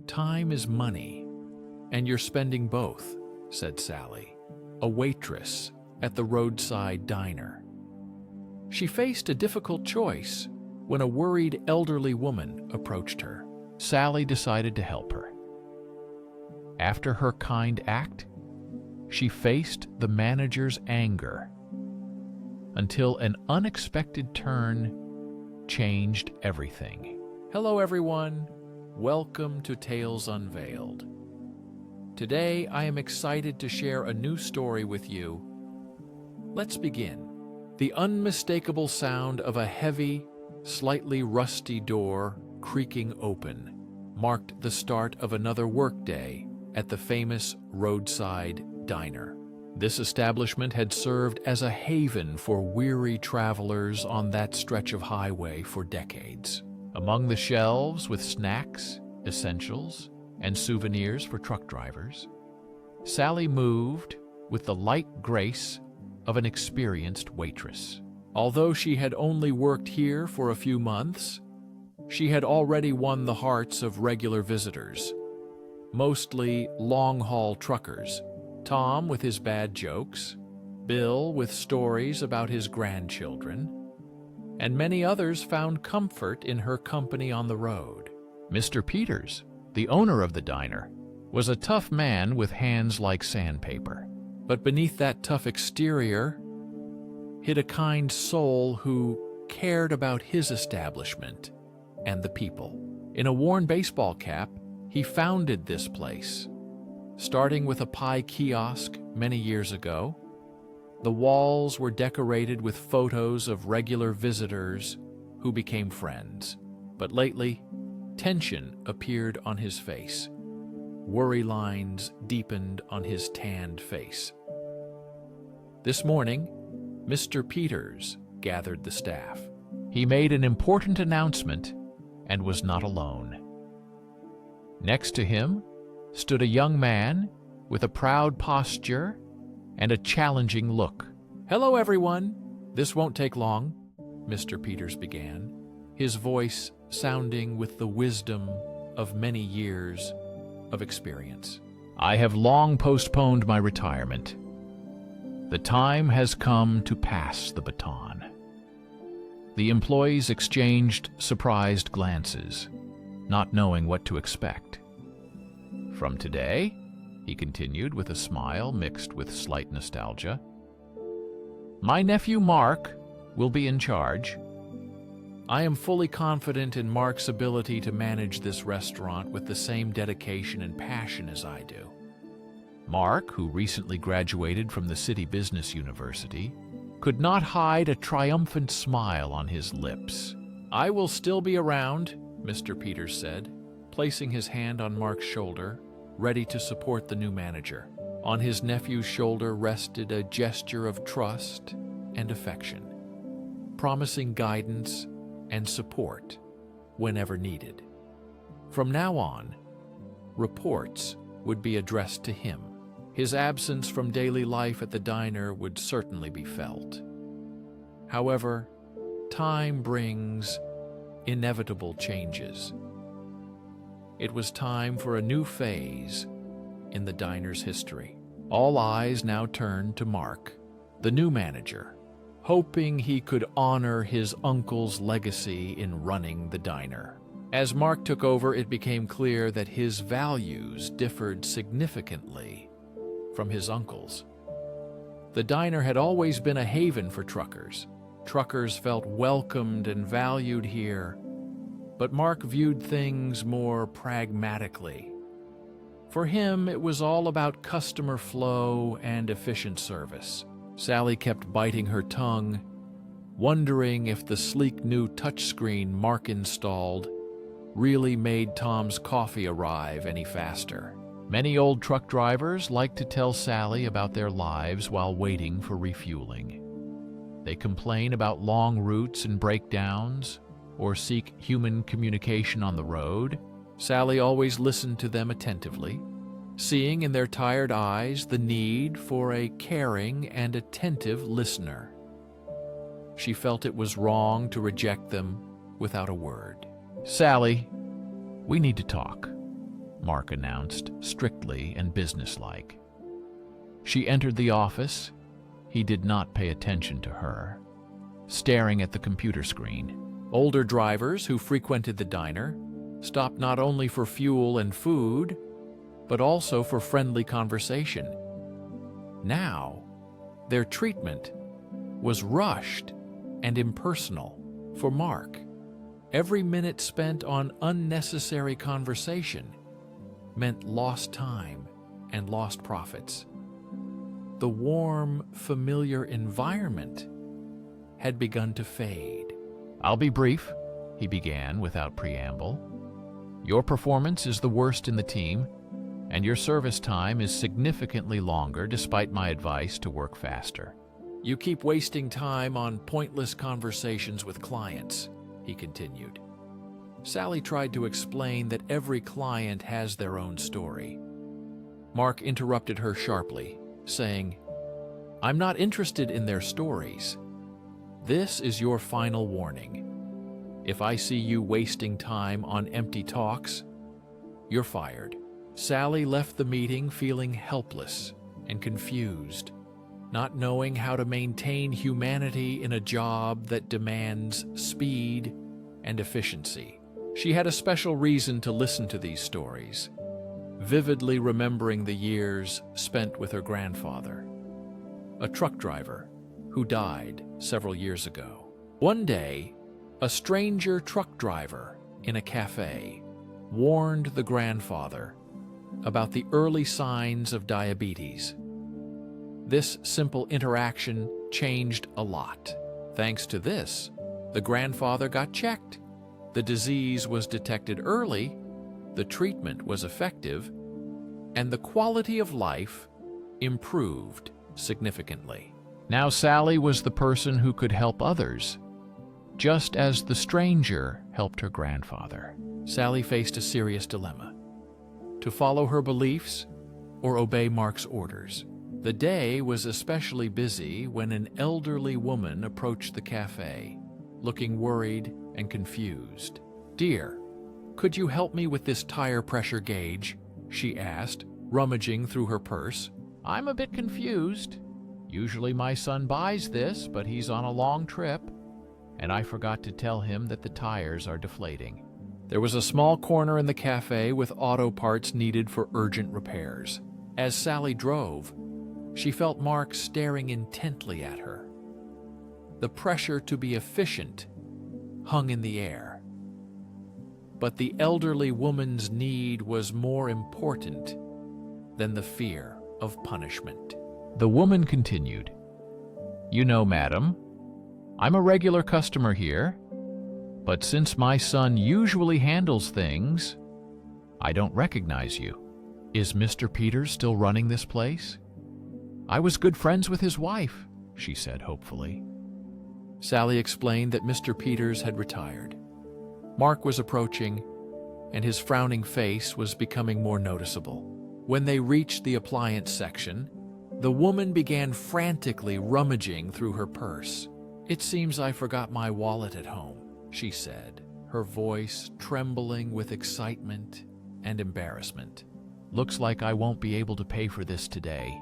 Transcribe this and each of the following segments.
Time is money, and you're spending both, said Sally, a waitress at the roadside diner. She faced a difficult choice when a worried elderly woman approached her. Sally decided to help her. After her kind act, she faced the manager's anger until an unexpected turn changed everything. Hello, everyone. Welcome to Tales Unveiled. Today, I am excited to share a new story with you. Let's begin. The unmistakable sound of a heavy, slightly rusty door creaking open marked the start of another workday at the famous roadside diner. This establishment had served as a haven for weary travelers on that stretch of highway for decades. Among the shelves with snacks, essentials, and souvenirs for truck drivers, Sally moved with the light grace of an experienced waitress. Although she had only worked here for a few months, she had already won the hearts of regular visitors, mostly long-haul truckers. Tom with his bad jokes, Bill with stories about his grandchildren, and many others found comfort in her company on the road. Mr. Peters, the owner of the diner, was a tough man with hands like sandpaper. But beneath that tough exterior hid a kind soul who cared about his establishment and the people. In a worn baseball cap, he founded this place. Starting with a pie kiosk many years ago, the walls were decorated with photos of regular visitors who became friends. But lately, tension appeared on his face. Worry lines deepened on his tanned face. This morning, Mr. Peters gathered the staff. He made an important announcement and was not alone. Next to him stood a young man with a proud posture and a challenging look. Hello, everyone. This won't take long, Mr. Peters began, his voice sounding with the wisdom of many years of experience. I have long postponed my retirement. The time has come to pass the baton. The employees exchanged surprised glances, not knowing what to expect. From today, he continued with a smile mixed with slight nostalgia, my nephew Mark will be in charge. I am fully confident in Mark's ability to manage this restaurant with the same dedication and passion as I do. Mark, who recently graduated from the City Business University, could not hide a triumphant smile on his lips. I will still be around, Mr. Peters said, placing his hand on Mark's shoulder, ready to support the new manager. On his nephew's shoulder rested a gesture of trust and affection, promising guidance and support whenever needed. From now on, reports would be addressed to him. His absence from daily life at the diner would certainly be felt. However, time brings inevitable changes. It was time for a new phase in the diner's history. All eyes now turned to Mark, the new manager, hoping he could honor his uncle's legacy in running the diner. As Mark took over, it became clear that his values differed significantly from his uncle's. The diner had always been a haven for truckers. Truckers felt welcomed and valued here, but Mark viewed things more pragmatically. For him, it was all about customer flow and efficient service. Sally kept biting her tongue, wondering if the sleek new touchscreen Mark installed really made Tom's coffee arrive any faster. Many old truck drivers like to tell Sally about their lives while waiting for refueling. They complain about long routes and breakdowns, or seek human communication on the road. Sally always listened to them attentively, seeing in their tired eyes the need for a caring and attentive listener. She felt it was wrong to reject them without a word. Sally, we need to talk, Mark announced, strictly and businesslike. She entered the office. He did not pay attention to her, staring at the computer screen. Older drivers who frequented the diner stopped not only for fuel and food, but also for friendly conversation. Now, their treatment was rushed and impersonal. For Mark, every minute spent on unnecessary conversation meant lost time and lost profits. The warm, familiar environment had begun to fade. "I'll be brief," he began without preamble. "Your performance is the worst in the team, and your service time is significantly longer despite my advice to work faster. You keep wasting time on pointless conversations with clients," he continued. Sally tried to explain that every client has their own story. Mark interrupted her sharply, saying, "I'm not interested in their stories. This is your final warning. If I see you wasting time on empty talks, you're fired." Sally left the meeting feeling helpless and confused, not knowing how to maintain humanity in a job that demands speed and efficiency. She had a special reason to listen to these stories, vividly remembering the years spent with her grandfather, a truck driver who died several years ago. One day, a stranger truck driver in a cafe warned the grandfather about the early signs of diabetes. This simple interaction changed a lot. Thanks to this, the grandfather got checked. The disease was detected early, the treatment was effective, and the quality of life improved significantly. Now Sally was the person who could help others, just as the stranger helped her grandfather. Sally faced a serious dilemma: to follow her beliefs or obey Mark's orders. The day was especially busy when an elderly woman approached the cafe, looking worried and confused. "Dear, could you help me with this tire pressure gauge?" she asked, rummaging through her purse. "I'm a bit confused. Usually my son buys this, but he's on a long trip, and I forgot to tell him that the tires are deflating." There was a small corner in the cafe with auto parts needed for urgent repairs. As Sally drove, she felt Mark staring intently at her. The pressure to be efficient hung in the air. But the elderly woman's need was more important than the fear of punishment. The woman continued, "You know, madam, I'm a regular customer here, but since my son usually handles things, I don't recognize you. Is Mr. Peters still running this place? I was good friends with his wife," she said hopefully. Sally explained that Mr. Peters had retired. Mark was approaching, and his frowning face was becoming more noticeable. When they reached the appliance section, the woman began frantically rummaging through her purse. "It seems I forgot my wallet at home," she said, her voice trembling with excitement and embarrassment. "Looks like I won't be able to pay for this today,"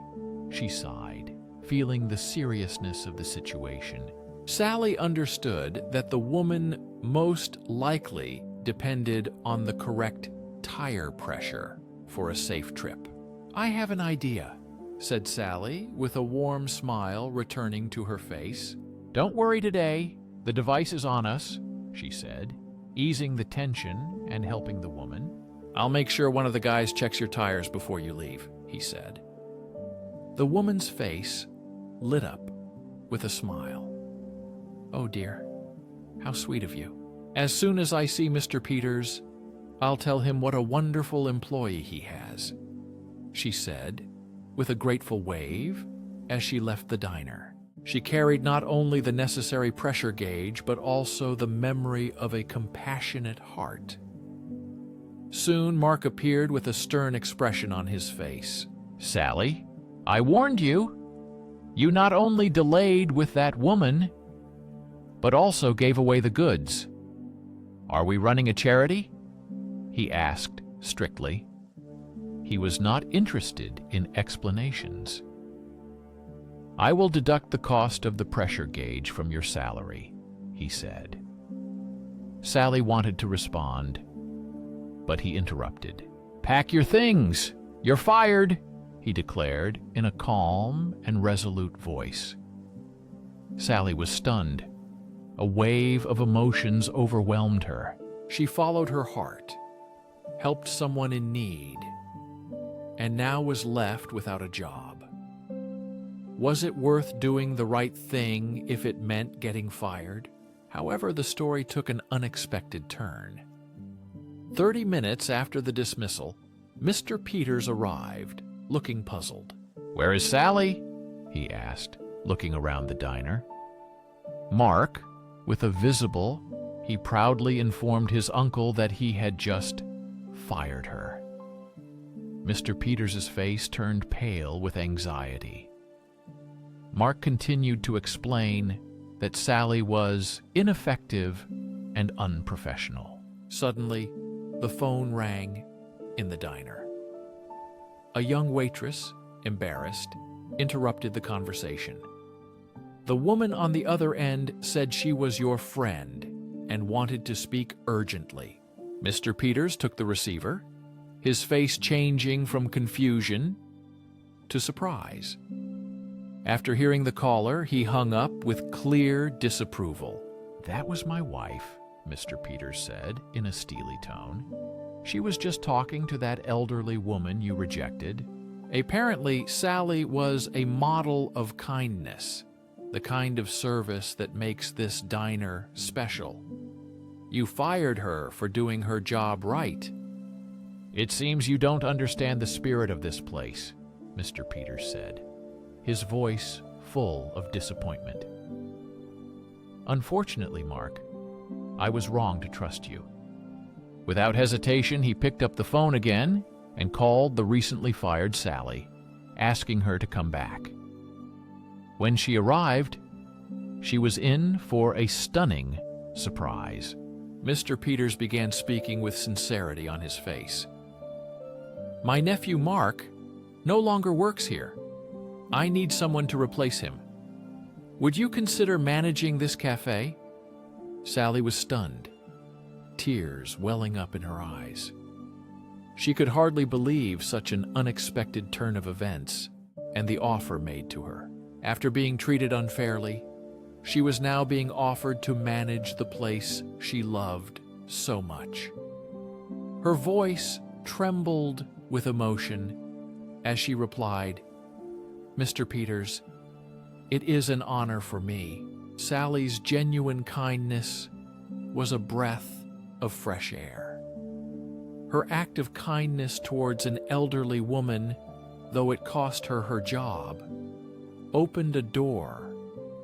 she sighed, feeling the seriousness of the situation. Sally understood that the woman most likely depended on the correct tire pressure for a safe trip. "I have an idea," said Sally, with a warm smile returning to her face. "Don't worry today. The device is on us," she said, easing the tension and helping the woman. "I'll make sure one of the guys checks your tires before you leave," he said. The woman's face lit up with a smile. "Oh dear, how sweet of you. As soon as I see Mr. Peters, I'll tell him what a wonderful employee he has," she said, with a grateful wave as she left the diner. She carried not only the necessary pressure gauge, but also the memory of a compassionate heart. Soon Mark appeared with a stern expression on his face. "Sally, I warned you. You not only delayed with that woman, but also gave away the goods. Are we running a charity?" he asked strictly. He was not interested in explanations. "I will deduct the cost of the pressure gauge from your salary," he said. Sally wanted to respond, but he interrupted. "Pack your things! You're fired!" he declared in a calm and resolute voice. Sally was stunned. A wave of emotions overwhelmed her. She followed her heart, helped someone in need, and now was left without a job. Was it worth doing the right thing if it meant getting fired? However, the story took an unexpected turn. 30 minutes after the dismissal, Mr. Peters arrived, looking puzzled. "Where is Sally?" he asked, looking around the diner. Mark, with a visible, he proudly informed his uncle that he had just fired her. Mr. Peters's face turned pale with anxiety. Mark continued to explain that Sally was ineffective and unprofessional. Suddenly, the phone rang in the diner. A young waitress, embarrassed, interrupted the conversation. The woman on the other end said she was your friend and wanted to speak urgently. Mr. Peters took the receiver, his face changing from confusion to surprise. After hearing the caller, he hung up with clear disapproval. "That was my wife," Mr. Peters said in a steely tone. "She was just talking to that elderly woman you rejected." Apparently, Sally was a model of kindness, the kind of service that makes this diner special. You fired her for doing her job right. "It seems you don't understand the spirit of this place," Mr. Peters said, his voice full of disappointment. "Unfortunately, Mark, I was wrong to trust you." Without hesitation, he picked up the phone again and called the recently fired Sally, asking her to come back. When she arrived, she was in for a stunning surprise. Mr. Peters began speaking with sincerity on his face. "My nephew Mark no longer works here. I need someone to replace him. Would you consider managing this cafe?" Sally was stunned, tears welling up in her eyes. She could hardly believe such an unexpected turn of events and the offer made to her. After being treated unfairly, she was now being offered to manage the place she loved so much. Her voice trembled with emotion as she replied, "Mr. Peters, it is an honor for me." Sally's genuine kindness was a breath of fresh air. Her act of kindness towards an elderly woman, though it cost her her job, opened a door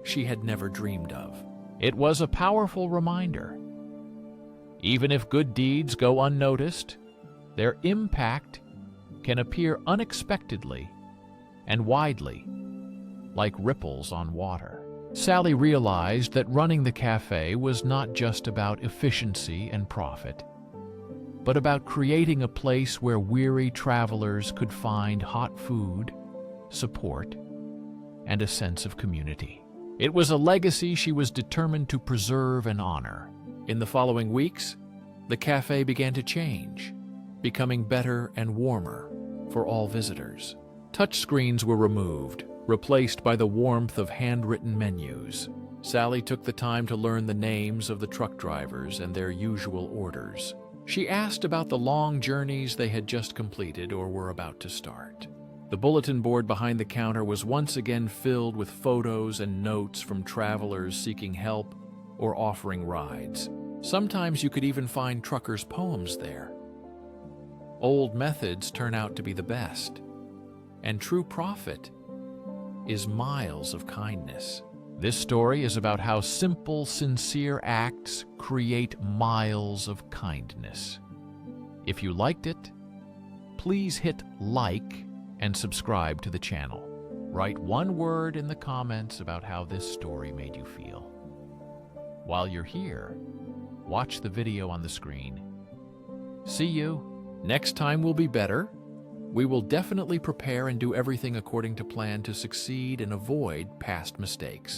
she had never dreamed of. It was a powerful reminder. Even if good deeds go unnoticed, their impact can appear unexpectedly and widely, like ripples on water. Sally realized that running the cafe was not just about efficiency and profit, but about creating a place where weary travelers could find hot food, support, and a sense of community. It was a legacy she was determined to preserve and honor. In the following weeks, the cafe began to change, becoming better and warmer for all visitors. Touchscreens were removed, replaced by the warmth of handwritten menus. Sally took the time to learn the names of the truck drivers and their usual orders. She asked about the long journeys they had just completed or were about to start. The bulletin board behind the counter was once again filled with photos and notes from travelers seeking help or offering rides. Sometimes you could even find truckers' poems there. Old methods turn out to be the best, and true profit is miles of kindness. This story is about how simple, sincere acts create miles of kindness. If you liked it, please hit like and subscribe to the channel. Write one word in the comments about how this story made you feel. While you're here, watch the video on the screen. See you. Next time will be better, We will definitely prepare and do everything according to plan to succeed and avoid past mistakes.